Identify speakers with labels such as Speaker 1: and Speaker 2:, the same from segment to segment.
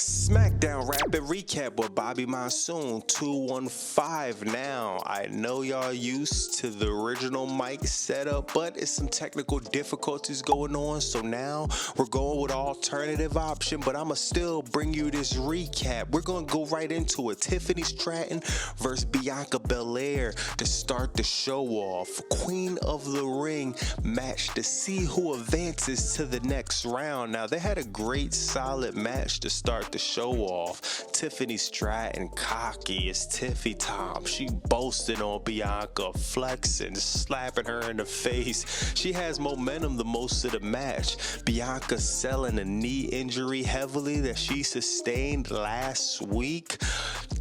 Speaker 1: Smackdown Rapid Recap with Bobby Monsoon 215. Now, I know y'all used to the original mic setup, but it's some technical difficulties going on, so now we're going with an alternative option, but I'ma still bring you this recap. We're gonna go right into it. Tiffany Stratton versus Bianca Belair to start the show off. Queen of the Ring match to see who advances to the next round. Now, they had a great, solid match to start the show off. Tiffany Stratton, cocky as Tiffy Tom. She boasted on Bianca, flexing, slapping her in the face. She has momentum the most of the match. Bianca selling a knee injury heavily that she sustained last week.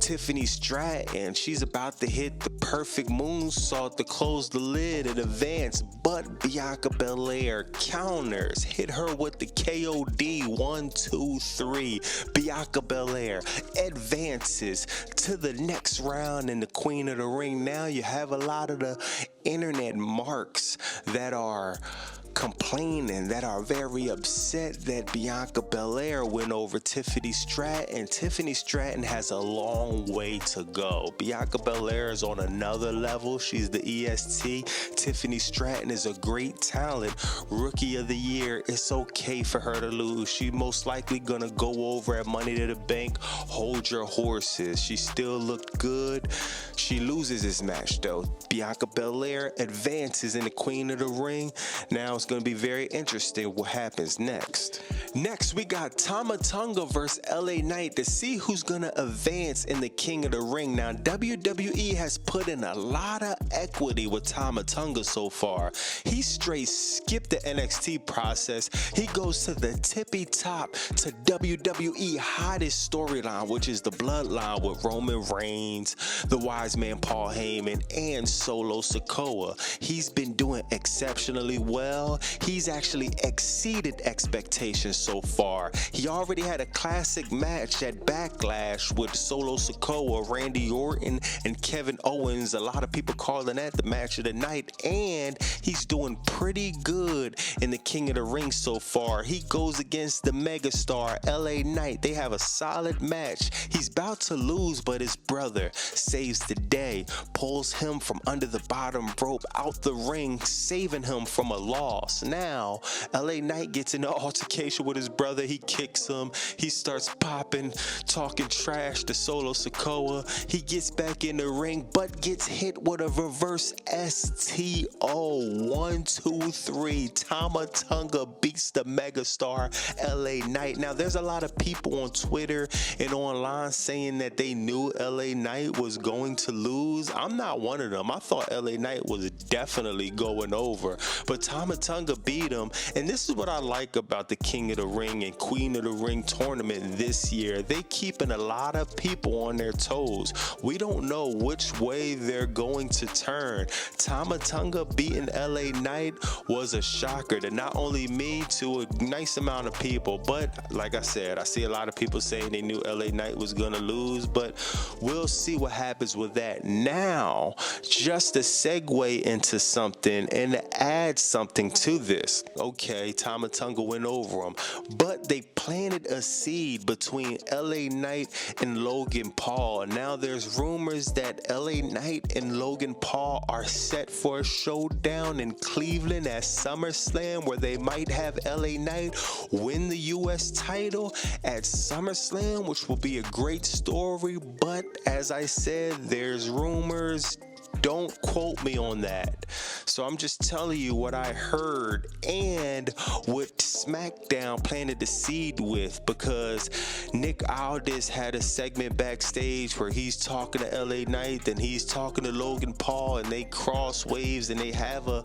Speaker 1: Tiffany Stratton, she's about to hit the perfect moonsault to close the lid and advance, but Bianca Belair counters, hit her with the KOD 1, 2, 3. Bianca Belair advances to the next round in the Queen of the Ring. Now you have a lot of the internet marks that are complaining, that are very upset that Bianca Belair went over Tiffany Stratton. Tiffany Stratton has a long way to go. Bianca Belair is on another level. She's the EST. Tiffany Stratton is a great talent. Rookie of the year. It's okay for her to lose. She most likely gonna go over at Money to the Bank. Hold your horses. She still looked good. She loses this match though. Bianca Belair advances in the Queen of the Ring. Now it's going to be very interesting what happens next. Next, we got Toma Tonga versus LA Knight to see who's going to advance in the King of the Ring. Now, WWE has put in a lot of equity with Toma Tonga so far. He straight skipped the NXT process. He goes to the tippy top to WWE hottest storyline, which is the Bloodline with Roman Reigns, the Wise Man Paul Heyman, and Solo Sikoa. He's been doing exceptionally well. He's actually exceeded expectations so far. He already had a classic match at Backlash with Solo Sikoa, Randy Orton, and Kevin Owens. A lot of people calling that the match of the night, and he's doing pretty good in the King of the Ring so far. He goes against the megastar LA Knight. They have a solid match. He's about to lose, but his brother saves the day, pulls him from under the bottom rope out the ring, saving him from a loss. Now, LA Knight gets in an altercation with his brother. He kicks him. He starts popping, talking trash to Solo Sikoa. He gets back in the ring, but gets hit with a reverse STO. 1, 2, 3. Toma Tonga beats the megastar LA Knight. Now, there's a lot of people on Twitter and online saying that they knew LA Knight was going to lose. I'm not one of them. I thought LA Knight was definitely going over, but Toma Tonga beat him. And this is what I like about the King of the Ring and Queen of the Ring tournament this year. They keeping a lot of people on their toes. We don't know which way they're going to turn. Toma Tonga beating LA Knight was a shocker to not only me, to a nice amount of people. But like I said, I see a lot of people saying they knew LA Knight was gonna lose, but we'll see what happens with that. Now, just to segue into something and to add something to this. Okay, Toma Tonga went over him, but they planted a seed between LA Knight and Logan Paul. Now there's rumors that LA Knight and Logan Paul are set for a showdown in Cleveland at SummerSlam, where they might have LA Knight win the US title at SummerSlam, which will be a great story. But as I said, there's rumors. Don't quote me on that. So I'm just telling you what I heard and what SmackDown planted the seed with, because Nick Aldis had a segment backstage where he's talking to LA Knight, then he's talking to Logan Paul, and they cross waves, and they have a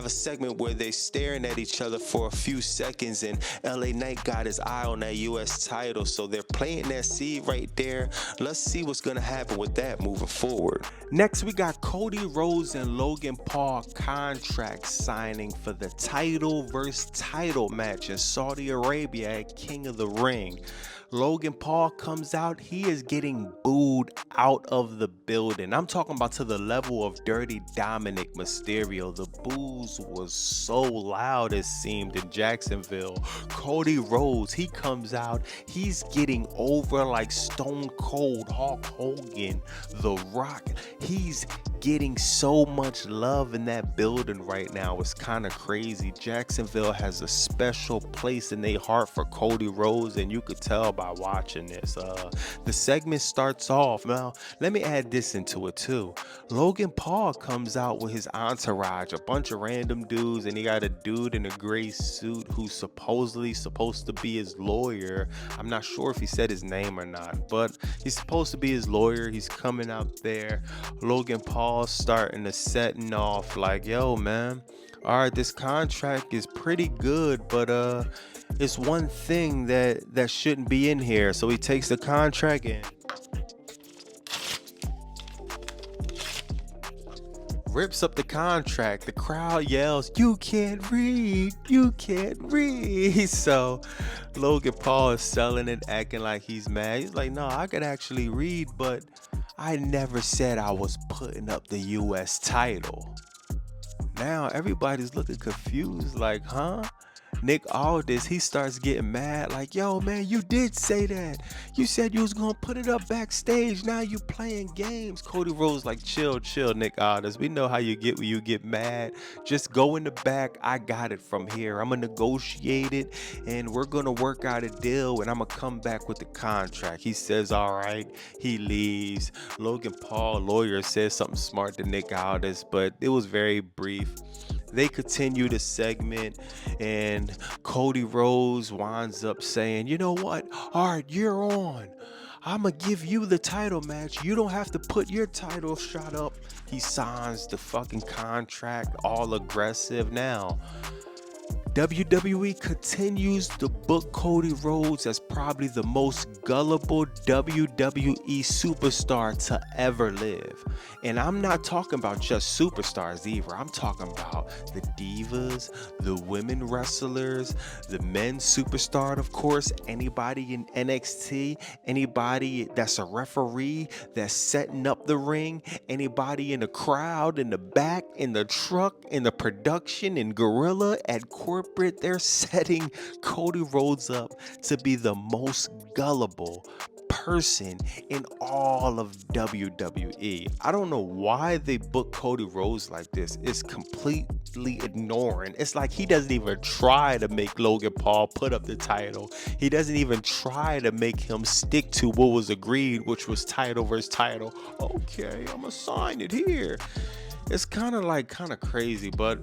Speaker 1: segment where they're staring at each other for a few seconds, and LA Knight got his eye on that US title. So they're planting that seed right there. Let's see what's gonna happen with that moving forward. Next, we got Cody Cody Rhodes and Logan Paul contract signing for the title versus title match in Saudi Arabia at King of the Ring. Logan Paul comes out, he is getting booed out of the building. I'm talking about to the level of Dirty Dominic Mysterio. The boos was so loud, it seemed, in Jacksonville. Cody Rhodes, he comes out, he's getting over like Stone Cold Hulk Hogan, The Rock. He's getting so much love in that building right now. It's kind of crazy. Jacksonville has a special place in their heart for Cody Rhodes, and you could tell by watching this. The segment starts off. Now, let me add this into it too. Logan Paul comes out with his entourage, a bunch of random dudes, and he got a dude in a gray suit who's supposedly supposed to be his lawyer. I'm not sure if he said his name or not, but he's supposed to be his lawyer. He's coming out there. Logan Paul starting to setting off like, yo, man, all right, this contract is pretty good, but it's one thing that shouldn't be in here. So he takes the contract and rips up the contract. The crowd yells, "You can't read, you can't read." So Logan Paul is selling it, acting like he's mad. He's like, no, I could actually read, but I never said I was putting up the US title. Now everybody's looking confused, like, huh? Nick Aldis, he starts getting mad, like, yo, man, you did say that. You said you was gonna put it up backstage. Now you playing games. Cody Rhodes like, chill, Nick Aldis. We know how you get when you get mad. Just go in the back. I got it from here. I'm gonna negotiate it, and we're gonna work out a deal, and I'm gonna come back with the contract. He says, all right. He leaves. Logan Paul, lawyer, says something smart to Nick Aldis, but it was very brief. They continue the segment, and Cody Rhodes winds up saying, you know what? All right, you're on. I'm going to give you the title match. You don't have to put your title shot up. He signs the fucking contract, all aggressive. Now, WWE continues to book Cody Rhodes as probably the most gullible WWE superstar to ever live. And I'm not talking about just superstars either. I'm talking about the divas, the women wrestlers, the men superstar, of course, anybody in NXT, anybody that's a referee that's setting up the ring, anybody in the crowd, in the back, in the truck, in the production, in Gorilla, at corporate. They're setting Cody Rhodes up to be the most gullible person in all of WWE. I don't know why they book Cody Rhodes like this. It's completely ignoring. It's like he doesn't even try to make Logan Paul put up the title. He doesn't even try to make him stick to what was agreed, which was title versus title. Okay, I'm gonna sign it here. It's kind of crazy, but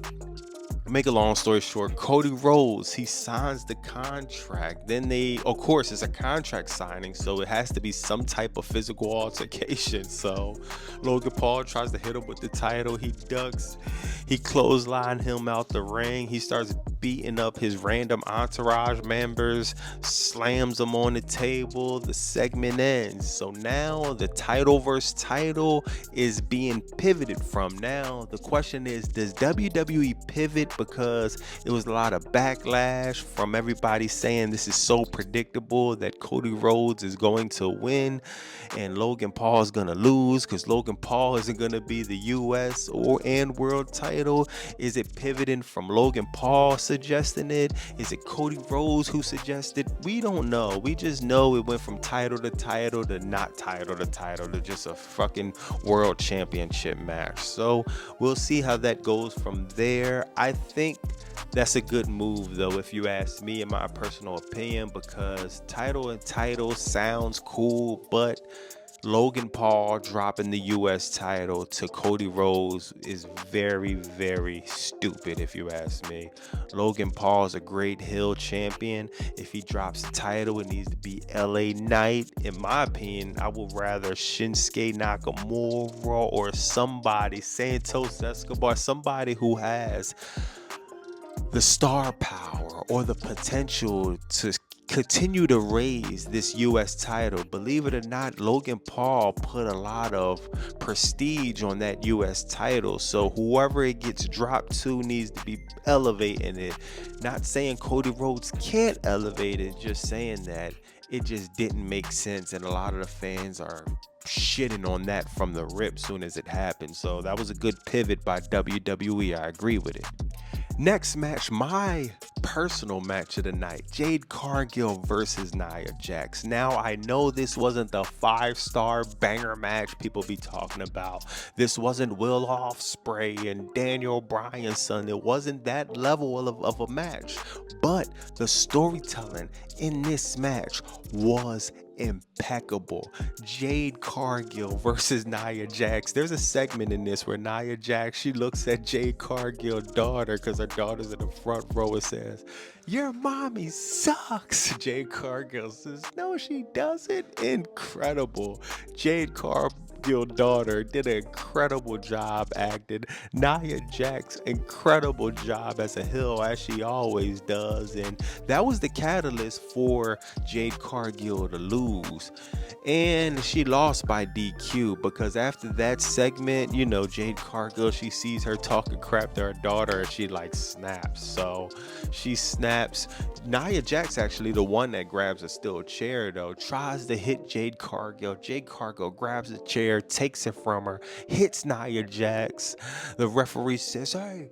Speaker 1: make a long story short, Cody Rhodes, he signs the contract. Then of course, it's a contract signing, so it has to be some type of physical altercation. So Logan Paul tries to hit him with the title. He ducks. He clothesline him out the ring. He starts beating up his random entourage members, slams them on the table. The segment ends. So now the title versus title is being pivoted from. Now the question is, does WWE pivot because it was a lot of backlash from everybody saying this is so predictable that Cody Rhodes is going to win and Logan Paul is going to lose because Logan Paul isn't going to be the US and world title? Is it pivoting from Logan Paul suggesting it? Is it Cody Rhodes who suggested? We don't know. We just know it went from title to title to not title to title to just a fucking world championship match. So we'll see how that goes from there. I think that's a good move, though, if you ask me, in my personal opinion, because title and title sounds cool, but Logan Paul dropping the US title to Cody Rhodes is very, very stupid, if you ask me. Logan Paul is a great heel champion. If he drops the title, it needs to be LA Knight. In my opinion, I would rather Shinsuke Nakamura or somebody, Santos Escobar, somebody who has the star power or the potential to continue to raise this U.S. title. Believe it or not, Logan Paul put a lot of prestige on that U.S. title. So whoever it gets dropped to needs to be elevating it. Not saying Cody Rhodes can't elevate it, just saying that it just didn't make sense. And a lot of the fans are shitting on that from the rip soon as it happened. So that was a good pivot by WWE. I agree with it. Next match, my personal match of the night, Jade Cargill versus Nia Jax. Now, I know this wasn't the 5-star banger match people be talking about. This wasn't Will Ospreay and Daniel Bryan's son. It wasn't that level of a match. But the storytelling in this match was impeccable. Jade Cargill versus Nia Jax. There's a segment in this where Nia Jax, she looks at Jade Cargill's daughter, because her daughter's in the front row, and says, "Your mommy sucks." Jade Cargill says, "No, she doesn't." Incredible. Jade Cargill's daughter did an incredible job acting. Nia Jax, incredible job as a heel, as she always does. And that was the catalyst for Jade Cargill to lose. And she lost by DQ, because after that segment, you know, Jade Cargill, she sees her talking crap to her daughter and she like snaps. So she snaps. Nia Jax, actually the one that grabs a steel chair though, tries to hit Jade Cargill. Jade Cargill grabs a chair, takes it from her, hits Nia Jax. The referee says, "Hey,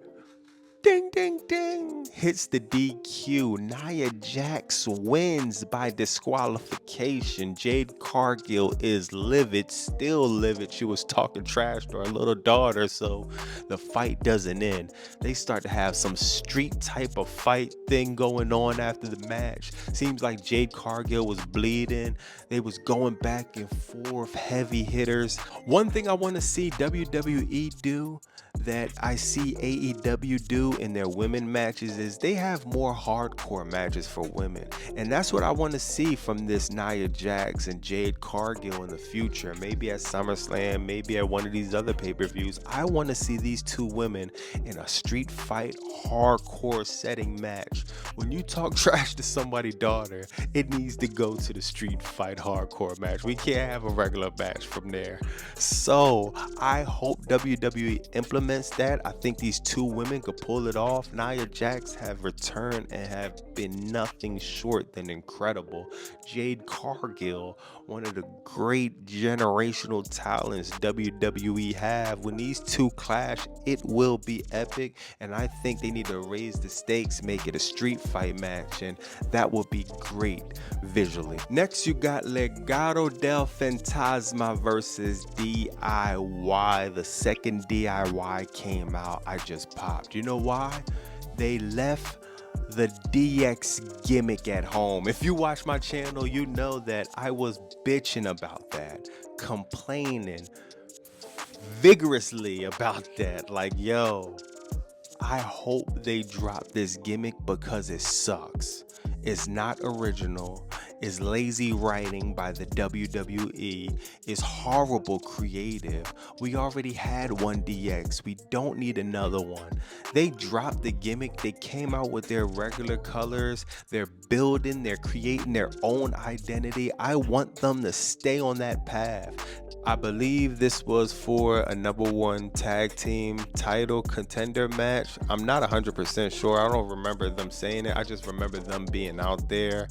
Speaker 1: ding, ding, ding," hits the DQ. Nia Jax wins by disqualification. Jade Cargill is livid, still livid. She was talking trash to her little daughter, so the fight doesn't end. They start to have some street type of fight thing going on after the match. Seems like Jade Cargill was bleeding. They was going back and forth, heavy hitters. One thing I want to see WWE do that I see AEW do in their women matches is they have more hardcore matches for women. And that's what I want to see from this Nia Jax and Jade Cargill in the future. Maybe at SummerSlam, maybe at one of these other pay-per-views. I want to see these two women in a street fight, hardcore setting match. When you talk trash to somebody's daughter, it needs to go to the street fight hardcore match. We can't have a regular match from there. So I hope WWE implements that. I think these two women could pull it off. Nia Jax have returned and have been nothing short than incredible. Jade Cargill, one of the great generational talents WWE have. When these two clash, it will be epic, and I think they need to raise the stakes, make it a street fight match, and that would be great visually. Next, you got Legado del Fantasma versus DIY. The second DIY came out, I just popped. You know why? They left the DX gimmick at home. If you watch my channel, you know that I was bitching about that, complaining vigorously about that. Like, yo, I hope they drop this gimmick because it sucks. It's not original. It's lazy writing by the WWE. It's horrible creative. We already had one DX. We don't need another one. They dropped the gimmick. They came out with their regular colors. They're building, they're creating their own identity. I want them to stay on that path. I believe this was for a #1 tag team title contender match. I'm not 100% sure. I don't remember them saying it. I just remember them being out there.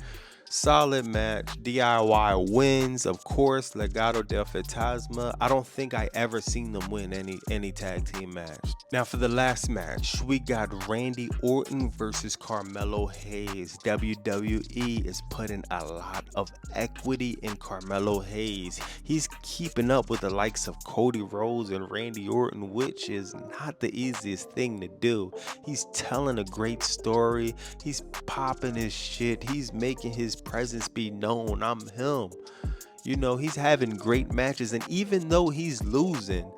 Speaker 1: Solid match. DIY wins, of course. Legado del Fantasma. I don't think I ever seen them win any tag team match. Now for the last match, we got Randy Orton versus Carmelo Hayes. WWE is putting a lot of equity in Carmelo Hayes. He's keeping up with the likes of Cody Rhodes and Randy Orton, which is not the easiest thing to do. He's telling a great story. He's popping his shit. He's making his presence be known. I'm him. You know, he's having great matches, and even though he's losing,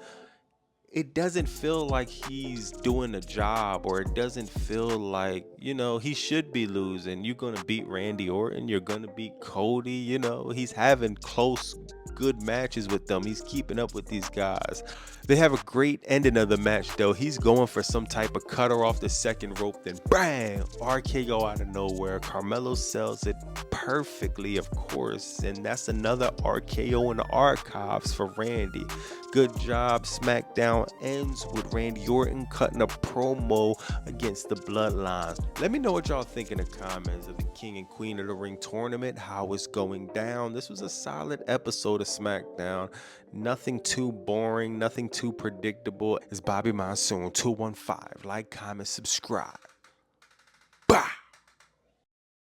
Speaker 1: it doesn't feel like he's doing a job, or it doesn't feel like, you know, he should be losing. You're gonna beat Randy Orton, you're gonna beat Cody. You know, he's having close, good matches with them. He's keeping up with these guys. They have a great ending of the match though. He's going for some type of cutter off the second rope, then bang, RKO out of nowhere. Carmelo sells it perfectly, of course. And that's another RKO in the archives for Randy. Good job. SmackDown ends with Randy Orton cutting a promo against the Bloodlines. Let me know what y'all think in the comments of the King and Queen of the Ring tournament, how it's going down. This was a solid episode of SmackDown. Nothing too boring, nothing too predictable. It's Bobby Monsoon 215. Like, comment, subscribe.